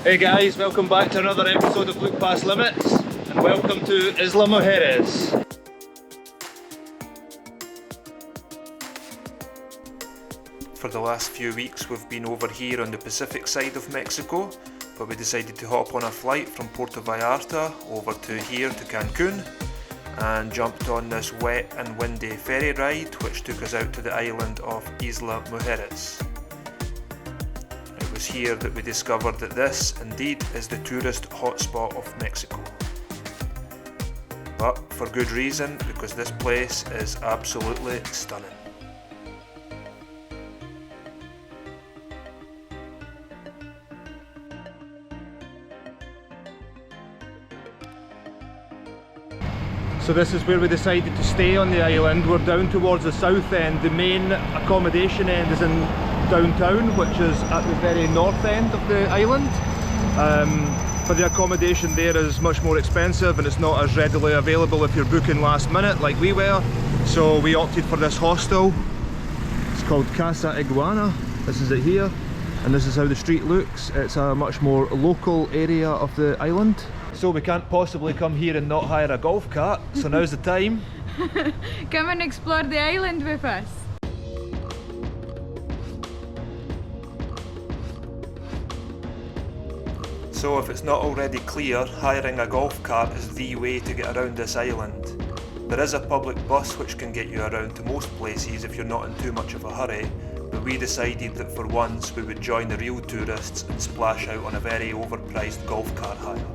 Hey guys, welcome back to another episode of Look Past Limits, and welcome to Isla Mujeres. For the last few weeks we've been over here on the Pacific side of Mexico, but we decided to hop on a flight from Puerto Vallarta over to here to Cancun and jumped on this wet and windy ferry ride which took us out to the island of Isla Mujeres. It was here that we discovered that this indeed is the tourist hotspot of Mexico. But for good reason, because this place is absolutely stunning. So this is where we decided to stay on the island. We're down towards the south end. The main accommodation end is in downtown, which is at the very north end of the island. But the accommodation there is much more expensive and it's not as readily available if you're booking last minute like we were. So we opted for this hostel. It's called Casa Iguana. This is it here, and this is how the street looks. It's a much more local area of the island. So we can't possibly come here and not hire a golf cart, so now's the time. Come and explore the island with us. So if it's not already clear, hiring a golf cart is the way to get around this island. There is a public bus which can get you around to most places if you're not in too much of a hurry, but we decided that for once we would join the real tourists and splash out on a very overpriced golf cart hire.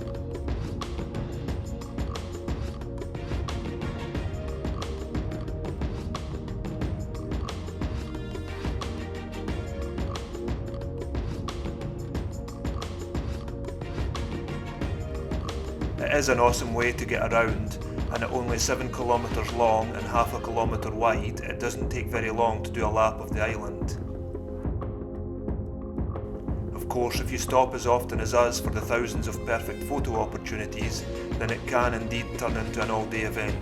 It is an awesome way to get around, and at only 7 kilometres long and half a kilometre wide, it doesn't take very long to do a lap of the island. Of course, if you stop as often as us for the thousands of perfect photo opportunities, then it can indeed turn into an all-day event.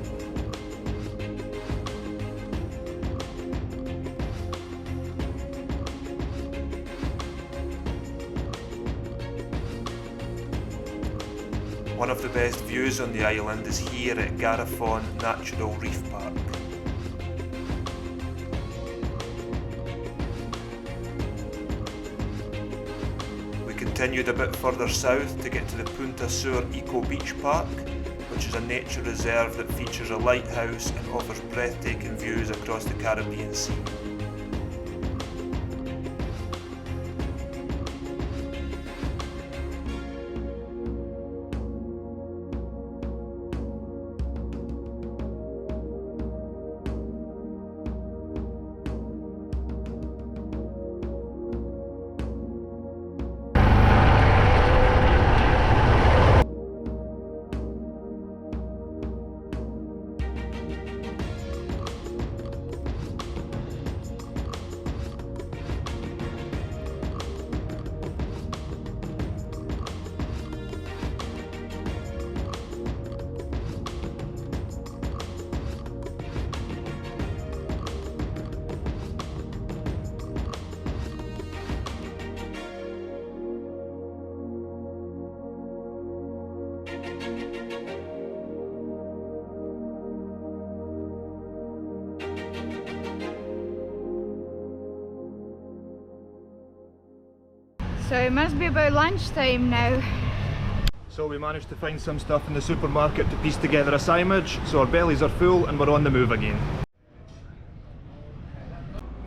One of the best views on the island is here at Garrafon Natural Reef Park. We continued a bit further south to get to the Punta Sur Eco Beach Park, which is a nature reserve that features a lighthouse and offers breathtaking views across the Caribbean Sea. So it must be about lunchtime now. So we managed to find some stuff in the supermarket to piece together a sandwich, so our bellies are full and we're on the move again.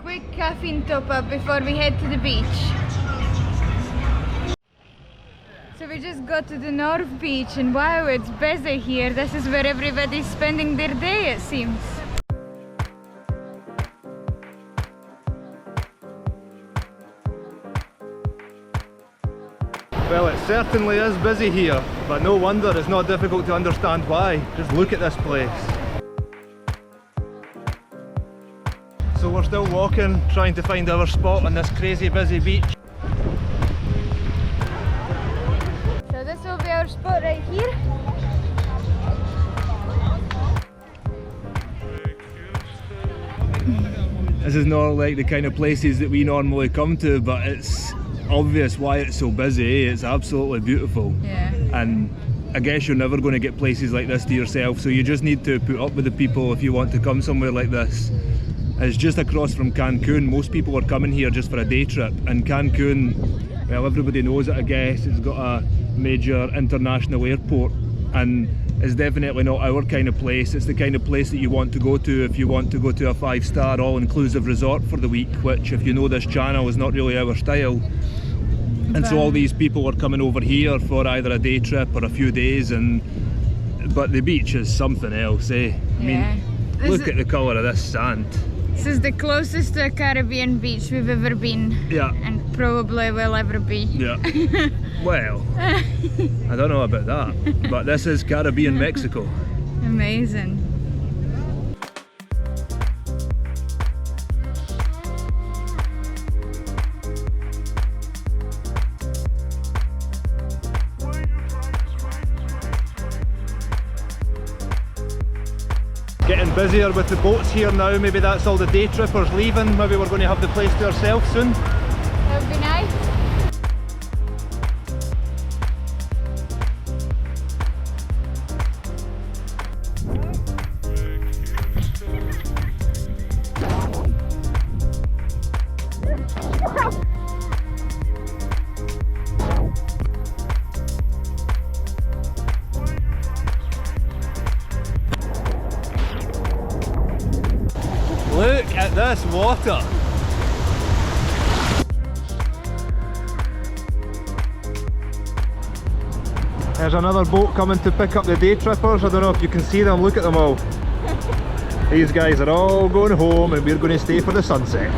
Quick caffeine top up before we head to the beach. So we just got to the North Beach and wow, it's busy here. This is where everybody's spending their day, it seems. Well, it certainly is busy here, but no wonder it's not difficult to understand why. Just look at this place. So we're still walking, trying to find our spot on this crazy busy beach. So this will be our spot right here. This is not like the kind of places that we normally come to, but it's obvious why it's so busy. It's absolutely beautiful. Yeah. And I guess you're never going to get places like this to yourself, so you just need to put up with the people if you want to come somewhere like this. It's just across from Cancun. Most people are coming here just for a day trip, and Cancun, well, everybody knows it, I guess. It's got a major international airport, and it's definitely not our kind of place. It's the kind of place that you want to go to if you want to go to a 5-star all-inclusive resort for the week, which, if you know this channel, is not really our style. And so all these people are coming over here for either a day trip or a few days, but the beach is something else, eh? I mean, look at the colour of this sand. This is the closest to a Caribbean beach we've ever been. Yeah. And probably will ever be. Yeah. Well, I don't know about that, but this is Caribbean Mexico. Amazing. Getting busier with the boats here now. Maybe that's all the day trippers leaving. Maybe we're going to have the place to ourselves soon. That would be nice. Look at this water. There's another boat coming to pick up the day trippers. I don't know if you can see them. Look at them all. These guys are all going home and we're going to stay for the sunset.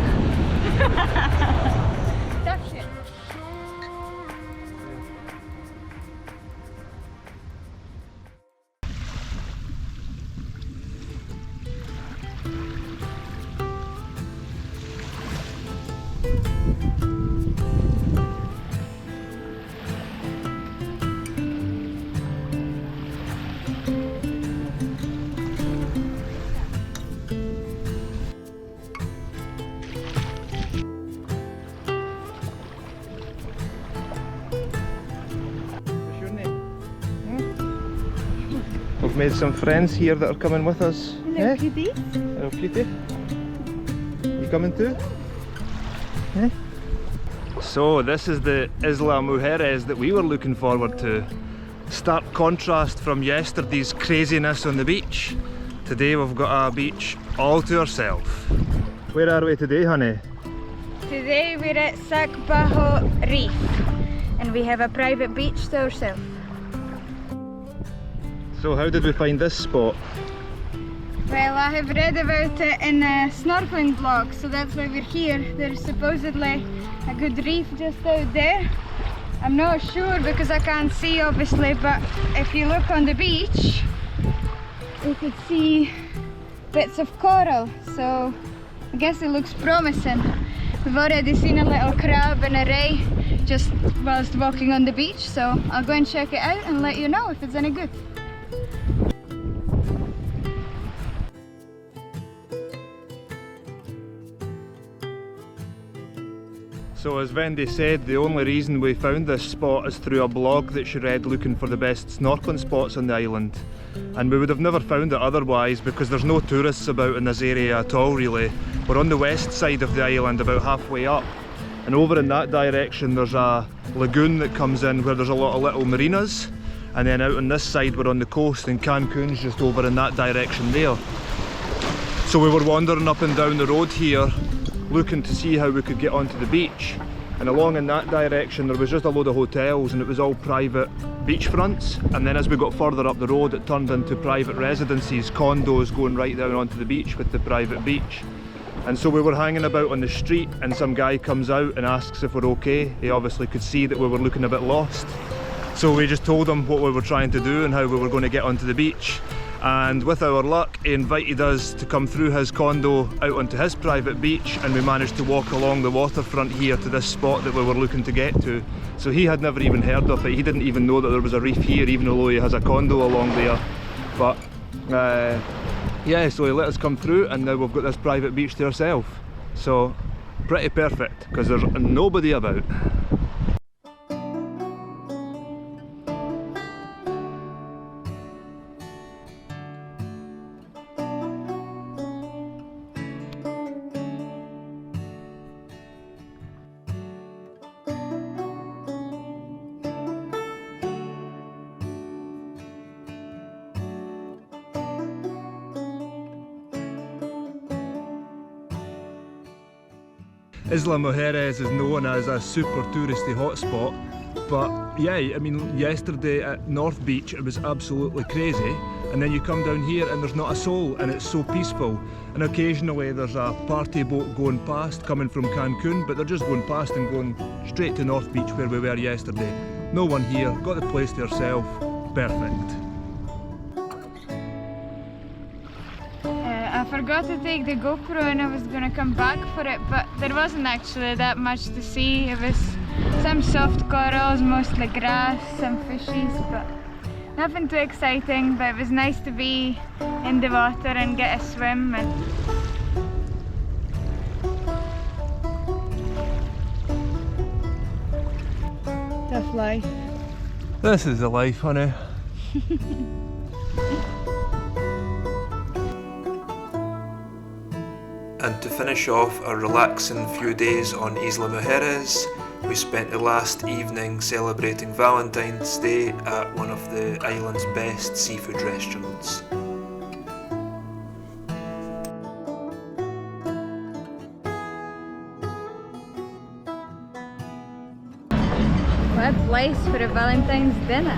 We've made some friends here that are coming with us. Hello, cutie. Hello, cutie. You coming too? Eh? So this is the Isla Mujeres that we were looking forward to. Stark contrast from yesterday's craziness on the beach. Today we've got a beach all to ourselves. Where are we today, honey? Today we're at Reef and we have a private beach to ourselves. So how did we find this spot? Well, I have read about it in a snorkeling blog, so that's why we're here. There's supposedly a good reef just out there. I'm not sure because I can't see obviously, but if you look on the beach you could see bits of coral, so I guess it looks promising. We've already seen a little crab and a ray just whilst walking on the beach, so I'll go and check it out and let you know if it's any good. So as Vendy said, the only reason we found this spot is through a blog that she read looking for the best snorkeling spots on the island. And we would have never found it otherwise because there's no tourists about in this area at all really. We're on the west side of the island, about halfway up. And over in that direction there's a lagoon that comes in where there's a lot of little marinas. And then out on this side we're on the coast and Cancun's just over in that direction there. So we were wandering up and down the road here looking to see how we could get onto the beach, and along in that direction there was just a load of hotels and it was all private beachfronts, and then as we got further up the road it turned into private residences, condos going right down onto the beach with the private beach. And so we were hanging about on the street and some guy comes out and asks if we're okay. He obviously could see that we were looking a bit lost, so we just told him what we were trying to do and how we were going to get onto the beach. And with our luck, he invited us to come through his condo out onto his private beach, and we managed to walk along the waterfront here to this spot that we were looking to get to. So he had never even heard of it. He didn't even know that there was a reef here, even though he has a condo along there. But yeah, so he let us come through and now we've got this private beach to ourselves. So pretty perfect because there's nobody about. Isla Mujeres is known as a super touristy hotspot, but yeah, I mean, yesterday at North Beach it was absolutely crazy, and then you come down here and there's not a soul, and it's so peaceful. And occasionally there's a party boat going past coming from Cancun, but they're just going past and going straight to North Beach where we were yesterday. No one here, got the place to yourself, perfect. I forgot to take the GoPro and I was gonna come back for it, but there wasn't actually that much to see. It was some soft corals, mostly grass, some fishies, but nothing too exciting. But it was nice to be in the water and get a swim. And tough life. This is the life, honey. And to finish off a relaxing few days on Isla Mujeres, we spent the last evening celebrating Valentine's Day at one of the island's best seafood restaurants. What place for a Valentine's dinner?